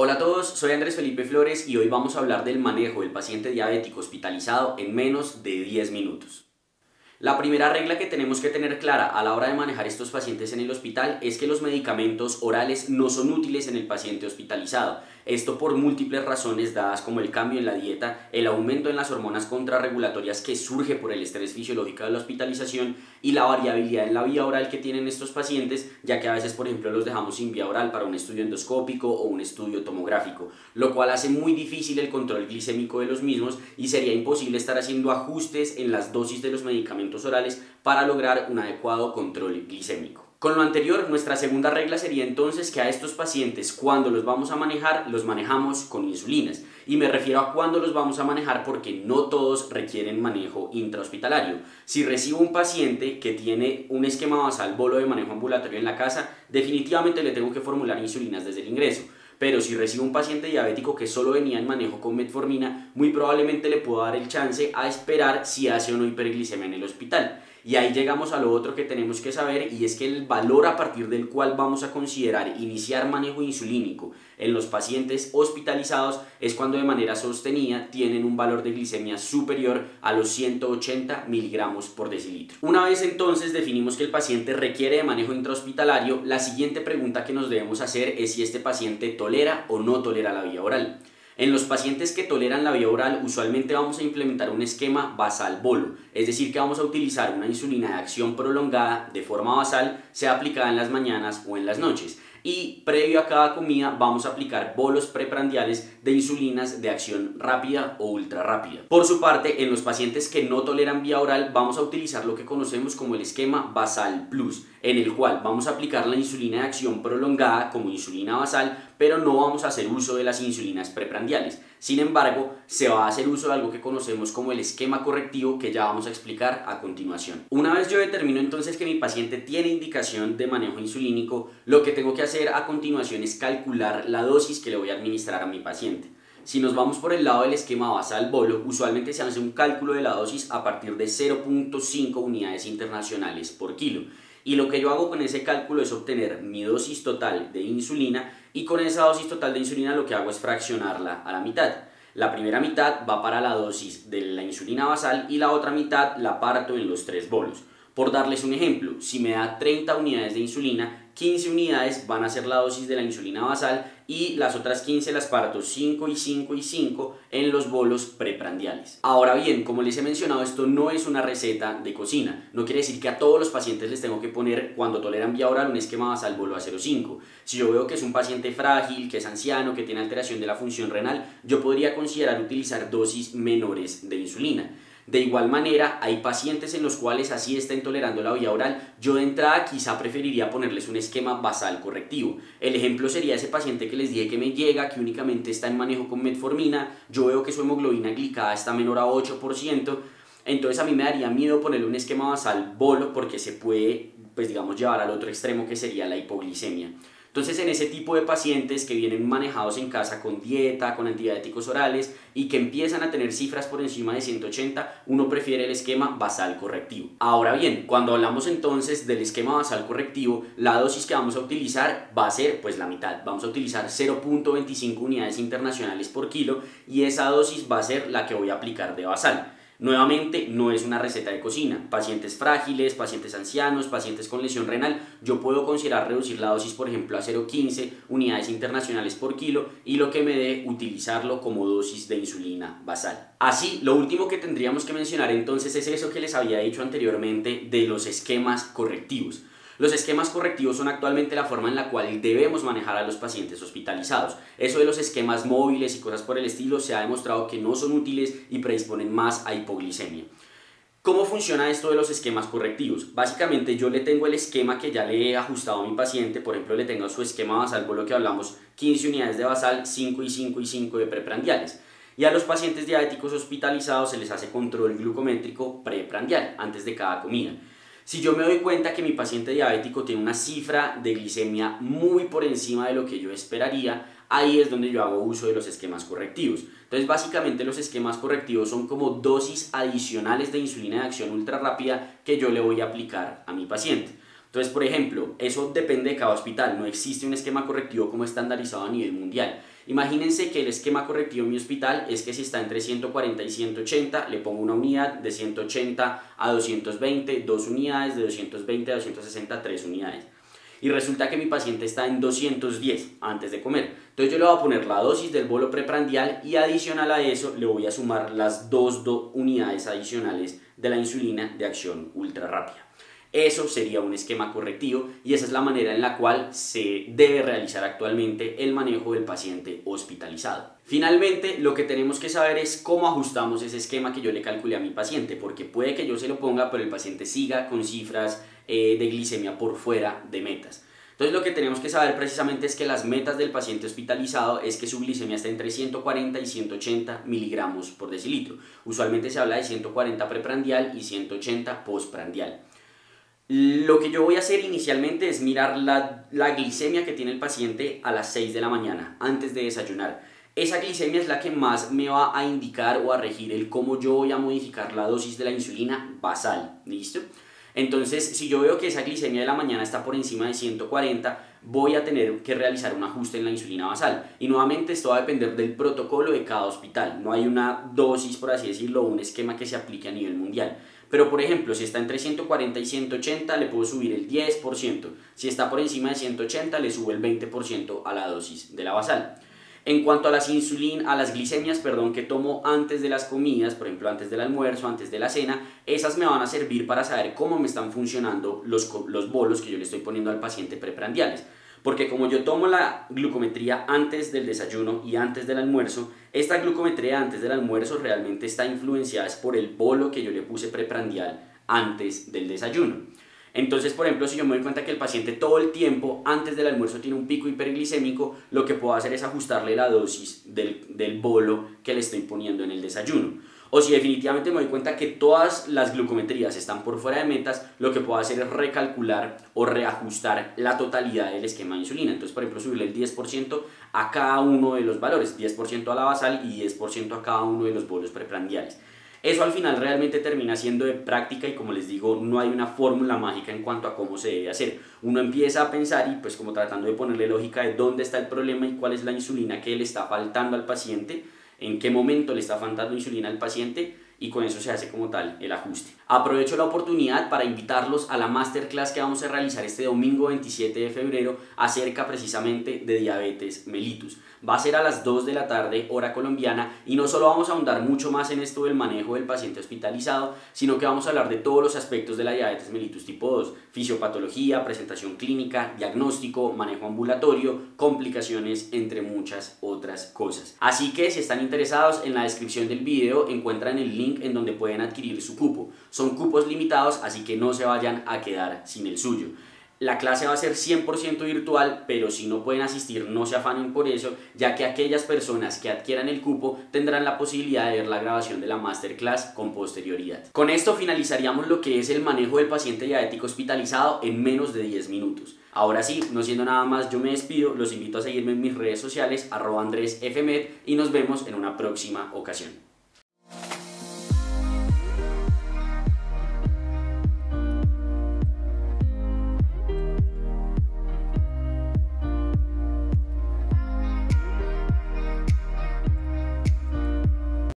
Hola a todos, soy Andrés Felipe Flores y hoy vamos a hablar del manejo del paciente diabético hospitalizado en menos de 10 minutos. La primera regla que tenemos que tener clara a la hora de manejar estos pacientes en el hospital es que los medicamentos orales no son útiles en el paciente hospitalizado. Esto por múltiples razones dadas como el cambio en la dieta, el aumento en las hormonas contrarregulatorias que surge por el estrés fisiológico de la hospitalización y la variabilidad en la vía oral que tienen estos pacientes, ya que a veces por ejemplo los dejamos sin vía oral para un estudio endoscópico o un estudio tomográfico, lo cual hace muy difícil el control glicémico de los mismos y sería imposible estar haciendo ajustes en las dosis de los medicamentos orales para lograr un adecuado control glicémico. Con lo anterior, nuestra segunda regla sería entonces que a estos pacientes, cuando los vamos a manejar, los manejamos con insulinas. Y me refiero a cuándo los vamos a manejar porque no todos requieren manejo intrahospitalario. Si recibo un paciente que tiene un esquema basal bolo de manejo ambulatorio en la casa, definitivamente le tengo que formular insulinas desde el ingreso. Pero si recibo un paciente diabético que solo venía en manejo con metformina, muy probablemente le puedo dar el chance a esperar si hace o no hiperglicemia en el hospital. Y ahí llegamos a lo otro que tenemos que saber, y es que el valor a partir del cual vamos a considerar iniciar manejo insulínico en los pacientes hospitalizados es cuando de manera sostenida tienen un valor de glicemia superior a los 180 miligramos por decilitro. Una vez entonces definimos que el paciente requiere de manejo intrahospitalario, la siguiente pregunta que nos debemos hacer es si este paciente tolera o no tolera la vía oral. En los pacientes que toleran la vía oral, usualmente vamos a implementar un esquema basal bolo, es decir que vamos a utilizar una insulina de acción prolongada de forma basal, sea aplicada en las mañanas o en las noches. Y previo a cada comida vamos a aplicar bolos preprandiales de insulinas de acción rápida o ultra rápida. Por su parte, en los pacientes que no toleran vía oral vamos a utilizar lo que conocemos como el esquema basal plus, en el cual vamos a aplicar la insulina de acción prolongada como insulina basal, pero no vamos a hacer uso de las insulinas preprandiales. Sin embargo, se va a hacer uso de algo que conocemos como el esquema correctivo, que ya vamos a explicar a continuación. Una vez yo determino entonces que mi paciente tiene indicación de manejo insulínico, lo que tengo que hacer a continuación es calcular la dosis que le voy a administrar a mi paciente. Si nos vamos por el lado del esquema basal bolo, usualmente se hace un cálculo de la dosis a partir de 0.5 unidades internacionales por kilo. Y lo que yo hago con ese cálculo es obtener mi dosis total de insulina, y con esa dosis total de insulina lo que hago es fraccionarla a la mitad. La primera mitad va para la dosis de la insulina basal y la otra mitad la parto en los 3 bolos. Por darles un ejemplo, si me da 30 unidades de insulina, 15 unidades van a ser la dosis de la insulina basal y las otras 15 las parto 5 y 5 y 5 en los bolos preprandiales. Ahora bien, como les he mencionado, esto no es una receta de cocina. No quiere decir que a todos los pacientes les tengo que poner, cuando toleran vía oral, un esquema basal bolo a 0,5. Si yo veo que es un paciente frágil, que es anciano, que tiene alteración de la función renal, yo podría considerar utilizar dosis menores de insulina. De igual manera, hay pacientes en los cuales así estén tolerando la vía oral, yo de entrada quizá preferiría ponerles un esquema basal correctivo. El ejemplo sería ese paciente que les dije que me llega, que únicamente está en manejo con metformina, yo veo que su hemoglobina glicada está menor a 8%, entonces a mí me daría miedo ponerle un esquema basal bolo porque se puede, pues digamos, llevar al otro extremo que sería la hipoglicemia. Entonces, en ese tipo de pacientes que vienen manejados en casa con dieta, con antidiabéticos orales y que empiezan a tener cifras por encima de 180, uno prefiere el esquema basal correctivo. Ahora bien, cuando hablamos entonces del esquema basal correctivo, la dosis que vamos a utilizar va a ser pues la mitad. Vamos a utilizar 0.25 unidades internacionales por kilo y esa dosis va a ser la que voy a aplicar de basal. Nuevamente, no es una receta de cocina. Pacientes frágiles, pacientes ancianos, pacientes con lesión renal, yo puedo considerar reducir la dosis, por ejemplo, a 0.15 unidades internacionales por kilo y lo que me dé utilizarlo como dosis de insulina basal. Así, lo último que tendríamos que mencionar entonces es eso que les había dicho anteriormente de los esquemas correctivos. Los esquemas correctivos son actualmente la forma en la cual debemos manejar a los pacientes hospitalizados. Eso de los esquemas móviles y cosas por el estilo se ha demostrado que no son útiles y predisponen más a hipoglicemia. ¿Cómo funciona esto de los esquemas correctivos? Básicamente yo le tengo el esquema que ya le he ajustado a mi paciente, por ejemplo le tengo su esquema basal por lo que hablamos, 15 unidades de basal, 5 y 5 y 5 de preprandiales. Y a los pacientes diabéticos hospitalizados se les hace control glucométrico preprandial antes de cada comida. Si yo me doy cuenta que mi paciente diabético tiene una cifra de glicemia muy por encima de lo que yo esperaría, ahí es donde yo hago uso de los esquemas correctivos. Entonces básicamente los esquemas correctivos son como dosis adicionales de insulina de acción ultra rápida que yo le voy a aplicar a mi paciente. Entonces, por ejemplo, eso depende de cada hospital, no existe un esquema correctivo como estandarizado a nivel mundial. Imagínense que el esquema correctivo en mi hospital es que si está entre 140 y 180, le pongo una unidad de 180 a 220, 2 unidades, de 220 a 260, 3 unidades. Y resulta que mi paciente está en 210 antes de comer. Entonces yo le voy a poner la dosis del bolo preprandial y adicional a eso le voy a sumar las dos unidades adicionales de la insulina de acción ultra rápida. Eso sería un esquema correctivo y esa es la manera en la cual se debe realizar actualmente el manejo del paciente hospitalizado. Finalmente, lo que tenemos que saber es cómo ajustamos ese esquema que yo le calculé a mi paciente, porque puede que yo se lo ponga pero el paciente siga con cifras de glicemia por fuera de metas. Entonces lo que tenemos que saber precisamente es que las metas del paciente hospitalizado es que su glicemia esté entre 140 y 180 miligramos por decilitro. Usualmente se habla de 140 preprandial y 180 postprandial. Lo que yo voy a hacer inicialmente es mirar la glicemia que tiene el paciente a las 6 de la mañana, antes de desayunar. Esa glicemia es la que más me va a indicar o a regir el cómo yo voy a modificar la dosis de la insulina basal, ¿listo? Entonces, si yo veo que esa glicemia de la mañana está por encima de 140, voy a tener que realizar un ajuste en la insulina basal. Y nuevamente esto va a depender del protocolo de cada hospital. No hay una dosis, por así decirlo, o un esquema que se aplique a nivel mundial. Pero por ejemplo, si está entre 140 y 180 le puedo subir el 10%. Si está por encima de 180 le subo el 20% a la dosis de la basal. En cuanto a las glicemias, que tomo antes de las comidas, por ejemplo antes del almuerzo, antes de la cena, esas me van a servir para saber cómo me están funcionando los bolos que yo le estoy poniendo al paciente preprandiales. Porque como yo tomo la glucometría antes del desayuno y antes del almuerzo, esta glucometría antes del almuerzo realmente está influenciada por el bolo que yo le puse preprandial antes del desayuno. Entonces, por ejemplo, si yo me doy cuenta que el paciente todo el tiempo antes del almuerzo tiene un pico hiperglicémico, lo que puedo hacer es ajustarle la dosis del bolo que le estoy poniendo en el desayuno. O si definitivamente me doy cuenta que todas las glucometrías están por fuera de metas, lo que puedo hacer es recalcular o reajustar la totalidad del esquema de insulina. Entonces, por ejemplo, subirle el 10% a cada uno de los valores, 10% a la basal y 10% a cada uno de los bolos preprandiales. Eso al final realmente termina siendo de práctica y, como les digo, no hay una fórmula mágica en cuanto a cómo se debe hacer. Uno empieza a pensar y pues como tratando de ponerle lógica de dónde está el problema y cuál es la insulina que le está faltando al paciente, en qué momento le está faltando insulina al paciente, y con eso se hace como tal el ajuste. Aprovecho la oportunidad para invitarlos a la masterclass que vamos a realizar este domingo 27 de febrero acerca precisamente de diabetes mellitus. Va a ser a las 2 de la tarde, hora colombiana, y no solo vamos a ahondar mucho más en esto del manejo del paciente hospitalizado, sino que vamos a hablar de todos los aspectos de la diabetes mellitus tipo 2, fisiopatología, presentación clínica, diagnóstico, manejo ambulatorio, complicaciones, entre muchas otras cosas. Así que si están interesados, en la descripción del video encuentran el link en donde pueden adquirir su cupo. Son cupos limitados, así que no se vayan a quedar sin el suyo. La clase va a ser 100% virtual, pero si no pueden asistir no se afanen por eso, ya que aquellas personas que adquieran el cupo tendrán la posibilidad de ver la grabación de la masterclass con posterioridad. Con esto finalizaríamos lo que es el manejo del paciente diabético hospitalizado en menos de 10 minutos. Ahora sí, no siendo nada más, yo me despido, los invito a seguirme en mis redes sociales @AndresFmed y nos vemos en una próxima ocasión.